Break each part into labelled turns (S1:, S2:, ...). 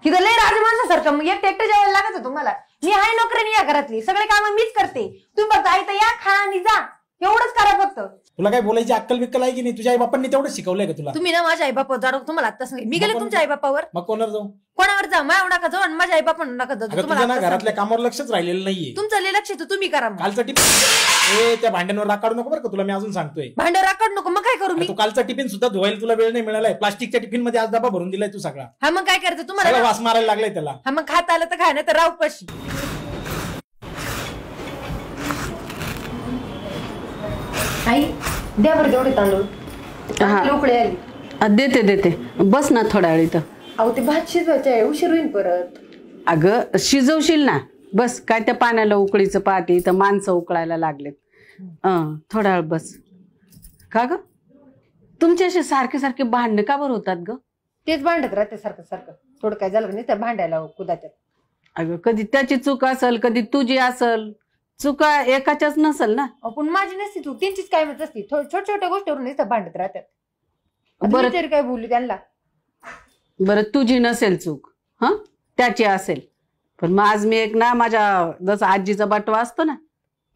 S1: तिथं लय राजमाणसासारखं मग एकटं जेवायला लागत तुम्हाला. मी आहे नोकरीने या घरातली, सगळे काम मीच करते. तुम्ही फक्त आई तर या खा आणि जा, एवढंच करा फक्त.
S2: तुला काय बोलायची अक्कल बिक्कल आहे की नाही? तुझ्या आई बापांनी तेवढं शिकवलंय का तुला?
S1: तुम्ही ना माझ्या आई बापावर जाडो, तुम्हाला आता सांगितलं. मी गेले तुमच्या आई बापावर,
S2: मग कोणावर जाऊ?
S1: कोणावर जा, माझ्या नका जाऊ आणि माझ्या आई बापा नका जाऊ.
S2: तुम्हाला घरातल्या कामावर लक्षच राहिलेलं नाहीये.
S1: तुमचं लय लक्ष तुम्ही करा.
S2: कालचा टिफिन त्या भांड्यांवर राग काढू नको बरं का तुला, मी अजून सांगतोय.
S1: भांड्यावर राग काढू नको, मग काय करू मी?
S2: तू कालचा टिफिन सुद्धा धुवायला तुला वेळ नाही मिळालाय. प्लास्टिकच्या टिफिन मध्ये आज डबा भरून दिलाय तू सगळा.
S1: हा मग काय करायचं तुम्हाला?
S2: वास मारायला लागलाय त्याला.
S1: हा मग खात आलं तर खाय, नाही तर राहू कशी. आई द्या बरं तेवढे तांदूळ, उकळे आली.
S3: देते बस ना थोड्या वेळ इथं.
S1: अहो ते भात शिजवायचं आहे, उशीर होईल परत.
S3: अगं शिजवशील ना, बस काय त्या पाण्याला उकळीचं पाठी, इथं माणसं उकळायला लागलेत. थोड्या वेळ बस. का ग तुमचे असे सारखे सारखे भांडणं का बरं होतात ग?
S1: तेच भांडत राहते सारखं सारखं, थोडं काय झालं नाही तर भांडायला कुदाच्यात.
S3: अगं कधी त्याची चूक असेल, कधी तुझी असेल. चुका एकाच्याच नसेल ना.
S1: पण माझी नसती चूक, त्यांचीच काय म्हणत असती. छोट्या छोट्या गोष्टीवरून नुसतं भांडत राहतात.
S3: बरं
S1: तरी काय बोलू त्यांना?
S3: बरं तुझी नसेल चूक, हा त्याची असेल. पण मग आज मी एक ना माझ्या जसं आजीचा बाटवा असतो ना,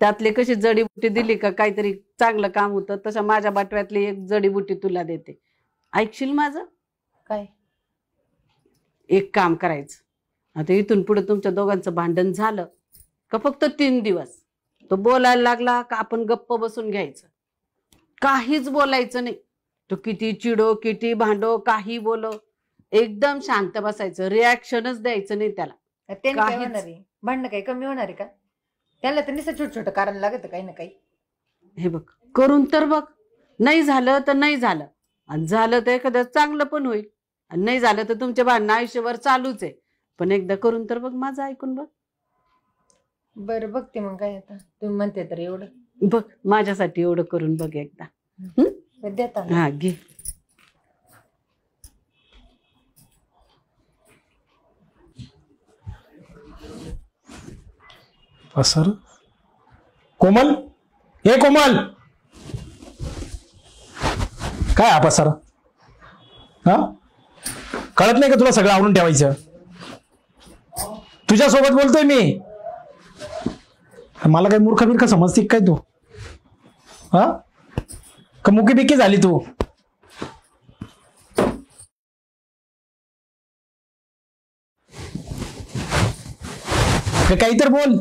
S3: त्यातली कशी जडीबुटी दिली का काहीतरी चांगलं काम होतं, तसं माझ्या बाटव्यातली एक जडीबुटी तुला देते. ऐकशील माझं?
S1: काय?
S3: एक काम करायचं, आता इथून पुढे तुमच्या दोघांचं भांडण झालं का फक्त 3 दिवस तो बोलायला लागला का आपण गप्प बसून घ्यायचं, काहीच बोलायचं नाही. तो किती चिडो किती भांडो काही बोलो, एकदम शांत बसायचं, रिॲक्शनच द्यायचं नाही त्याला.
S1: त्यांनी काय होणार आहे? भांडणं काही कमी होणार आहे का? त्याला तर निसं छोट छोटं कारण लागत काही ना काही.
S3: हे बघ करून तर बघ, नाही झालं तर नाही झालं, आणि झालं तर एखादं चांगलं पण होईल, आणि नाही झालं तर तुमच्या भांडणं आयुष्यभर चालूच आहे. पण एकदा करून तर बघ, माझं ऐकून बघ.
S1: बरं बघते मग काय, आता तुम्ही म्हणते तर एवढं
S3: बघ, माझ्यासाठी एवढं करून बघ एकदा.
S1: देता?
S3: हा घे.
S2: सर कोमल, हे कोमल काय आपा सर, हा कळत नाही का तुला सगळं आवरून ठेवायचं? तुझ्यासोबत बोलतोय मी, मला काही मूर्ख बिर्ख समजते काय तू? हा का मुकी बिकी झाली तू? काही तर बोल,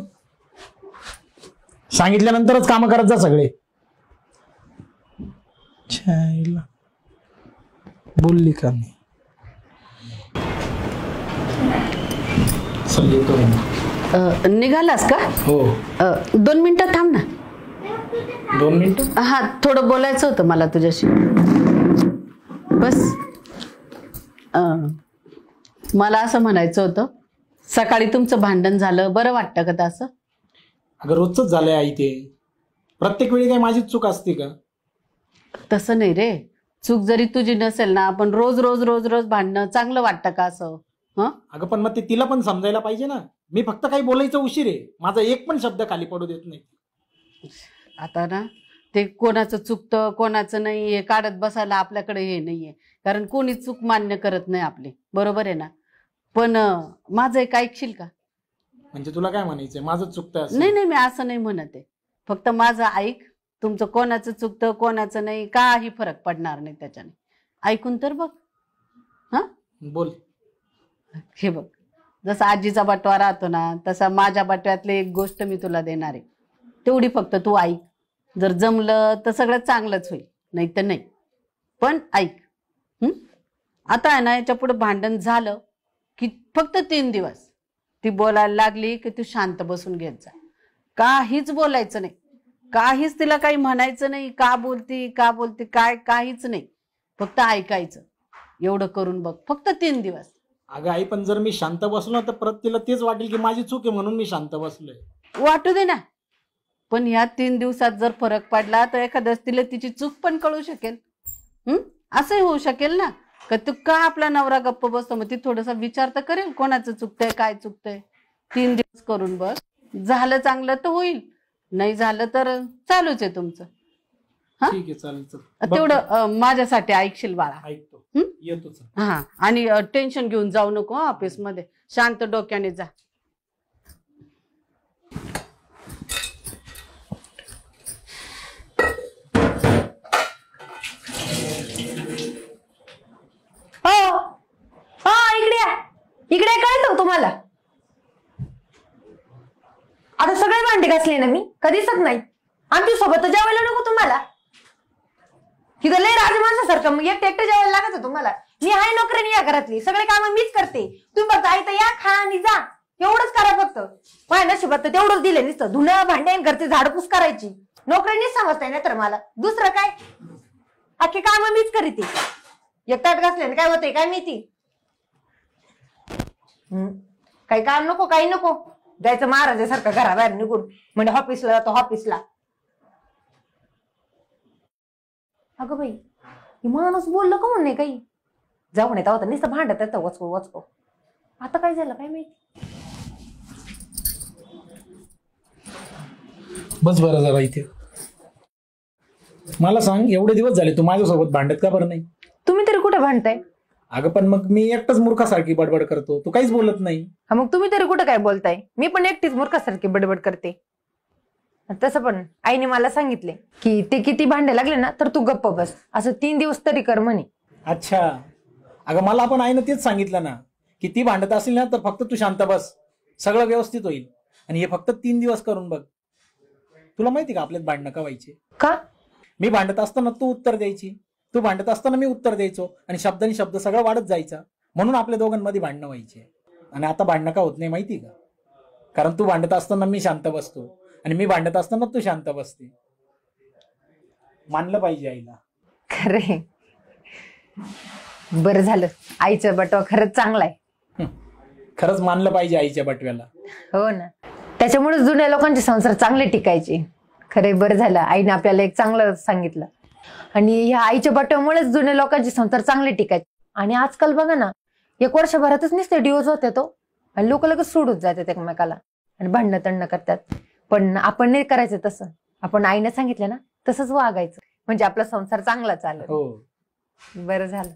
S2: सांगितल्यानंतरच काम करत जा सगळे. बोलली का मी?
S3: निघालास का?
S2: हो.
S3: 2 मिनिटं थांब ना.
S2: 2 मिनिटं?
S3: हा थोडं बोलायचं होतं मला तुझ्याशी. बस मला असं म्हणायचं होतं, सकाळी तुमचं भांडण झालं, बरं वाटतं का तसं?
S2: अगं रोजच झालंय आई, ते प्रत्येक वेळी काय माझीच चूक असते का?
S3: तसं नाही रे, चूक जरी तुझी नसेल ना, आपण रोज रोज रोज रोज भांडणं चांगलं वाटतं का असं?
S2: अगं पण मग ते तिला पण समजायला पाहिजे ना. मी फक्त काही बोलायचं उशीर आहे, माझा एक पण शब्द खाली पडू देत नाही.
S3: आता ना ते कोणाचं चुकतं कोणाचं नाही हे काढत बसायला आपल्याकडे हे नाहीये, कारण कोणी चूक मान्य करत नाही आपली, बरोबर आहे ना? पण माझं एक ऐकशील का?
S2: म्हणजे तुला काय म्हणायचंय, माझं चुकतं असं?
S3: नाही नाही, मी असं नाही म्हणत आहे, फक्त माझं ऐक. तुमचं कोणाचं चुकतं कोणाचं नाही काही फरक पडणार नाही त्याच्याने. ऐकून तर बघ. हा
S2: बोल.
S3: हे बघ, जसा आजीचा बटवा राहतो ना, तसा माझ्या बटव्यातली एक गोष्ट मी तुला देणार आहे, तेवढी फक्त तू ऐक. जर जमलं तर सगळं चांगलंच होईल, नाही तर नाही. पण ऐक. आता आहे ना, याच्या पुढे भांडण झालं की फक्त 3 दिवस ती बोलायला लागली की तू शांत बसून घेत जा, काहीच बोलायचं नाही, काहीच तिला काही म्हणायचं नाही. का बोलती काय काहीच नाही, फक्त ऐकायचं. एवढं करून बघ फक्त 3 दिवस.
S2: अगं आई, पण जर मी शांत बसलो तर परत तिला तेच वाटेल की माझी चूक आहे म्हणून मी शांत बसलोय.
S3: वाटू दे ना, पण ह्या 3 दिवसात जर फरक पडला तर एखाद्याच तिला तिची चूक पण कळू शकेल. असंही होऊ शकेल ना, का तू का आपला नवरा गप्प बसतो, मग ती थोडासा विचार तर करेल कोणाचं चुकतंय काय चुकतंय. 3 दिवस करून बघ, झालं चांगलं तर होईल, नाही झालं तर चालूच आहे तुमचं. हा?
S2: ठीक आहे चालेल चल.
S3: तेवढं माझ्यासाठी ऐकशील बाळा.
S2: ऐकतो.
S3: हं?
S2: येतो चल.
S3: हा आणि टेन्शन घेऊन जाऊ नको ऑफिस मध्ये, शांत डोक्याने जा.
S1: हो हा इकडे या. इकडे कळतं तुम्हाला. आता सगळे भांडे घासले ना मी, कधी दिसत नाही. आमच्या सोबत जेवायला नको तुम्हाला. तिथं लय राजमाणसासारखं मग एकटं जेवायला लागत तुम्हाला. मी आहे नोकरीने या घरातली, सगळे काम मीच करते. तुम्ही फक्त आई तर या खा आणि जा, एवढंच करा फक्त. माझ्या नशिबात तर तेवढंच दिले नुसतं धुणं भांडे घरचे झाडपूस करायची. नोकरीनेच समजताय ना तर मला दुसरं काय. अख्खे काम मीच करीते. एकटाट घासल्याने काय होतंय काय माहिती. काही काम नको काही नको, जायचं महाराजासारखं घराबाहेर निघून म्हणजे ऑफिसला जातो ऑफिसला. अगं बाई ही माणूस बोललं का म्हणणे काही. जाऊन येता होता नुसतं भांडत येतं वचको वचको. आता काय झालं काय माहिती.
S2: बस बरं जरा इथे. मला सांग एवढे दिवस झाले तू माझ्यासोबत भांडत का बरं नाही?
S1: तुम्ही तरी कुठे भांडताय?
S2: अगं पण मग मी एकटाच मूर्खासारखी बडबड करतो, तू काहीच बोलत नाही.
S1: हा मग तुम्ही तरी कुठं काय बोलताय? मी पण एकटीच मूर्खासारखी बडबड करते. तसं पण आईने मला सांगितले की ते किती भांडे लागले ना तर तू गप्प बस, असं 3 दिवस तरी कर म्हणे.
S2: अच्छा. अगं मला पण आईनं तेच सांगितलं ना की ती भांडत असेल ना तर फक्त तू शांत बस, सगळं व्यवस्थित होईल. आणि हे फक्त 3 दिवस करून बघ. तुला माहिती का आपल्यात भांडणं का व्हायचे?
S1: का?
S2: मी भांडत असताना तू उत्तर द्यायची, तू भांडत असताना मी उत्तर द्यायचो आणि शब्दांनी शब्द सगळं वाढत जायचा. म्हणून आपल्या दोघांमध्ये भांडणं व्हायचे. आणि आता भांडणं का होत नाही माहिती का? कारण तू भांडत असताना मी शांत बसतो आणि मी भांडत असताना तू शांत बसते. मानलं पाहिजे आईला.
S1: खरे बरं झालं, आईचं बटवा खरंच चांगला आहे.
S2: खरंच मानलं पाहिजे आईच्या बटव्याला.
S1: हो ना, त्याच्यामुळे जुन्या लोकांचे संसार चांगले टिकायचे. खरे बरं झालं आईने आपल्याला एक चांगलं सांगितलं. आणि ह्या आईच्या बटव्यामुळेच जुन्या लोकांचे संसार चांगले टिकायचे. आणि आजकाल बघा ना, 1 वर्षभरातच नुसते डिवोर्स होते तो आणि लोक लगेच सोडून जातात एकमेकाला आणि भांडणं तंडणं करतात. पण आपण नाही करायचं तसं. आपण आईने सांगितलं ना तसंच वागायचं, म्हणजे आपला संसार चांगला चालेल.
S2: हो
S1: बरं झालं.